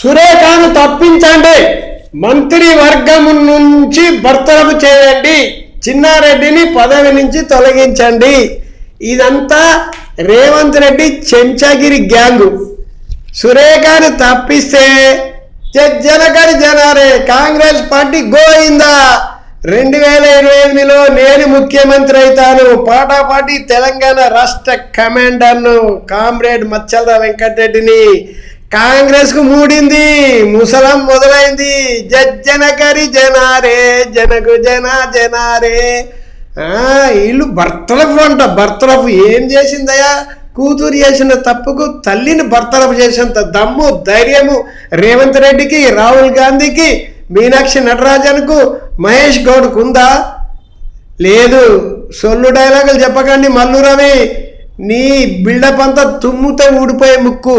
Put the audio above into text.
సురేఖను తప్పించండి, మంత్రివర్గం నుంచి బర్తరఫ్ చేయండి, చిన్నారెడ్డిని పదవి నుంచి తొలగించండి. ఇదంతా రేవంత్ రెడ్డి చెంచగిరి గ్యాంగు. సురేఖను తప్పిస్తే జనగరి జనారే, కాంగ్రెస్ పార్టీ గోయిందా. 2028లో నేను ముఖ్యమంత్రి అవుతాను, పాటాపాటి తెలంగాణ రాష్ట్ర కమాండర్ను కామ్రేడ్ మచ్చల వెంకటరెడ్డిని. కాంగ్రెస్ కు మూడింది, ముసలం మొదలైంది. జనగరి జనారే, జనకు జనారే. వీళ్ళు బర్తరఫ్ అంట. బర్తరఫ్ ఏం చేసిందయ్యా? కూతురు చేసిన తప్పుకు తల్లిని బర్తరఫ్ చేసేంత దమ్ము ధైర్యము రేవంత్ రెడ్డికి, రాహుల్ గాంధీకి, మీనాక్షి నటరాజన్కు, మహేష్ గౌడ్కు ఉందా? లేదు. సొల్లు డైలాగులు చెప్పకండి మల్లు రవి. నీ బిల్డప్ అంతా తుమ్ముతో ఊడిపోయే ముక్కు.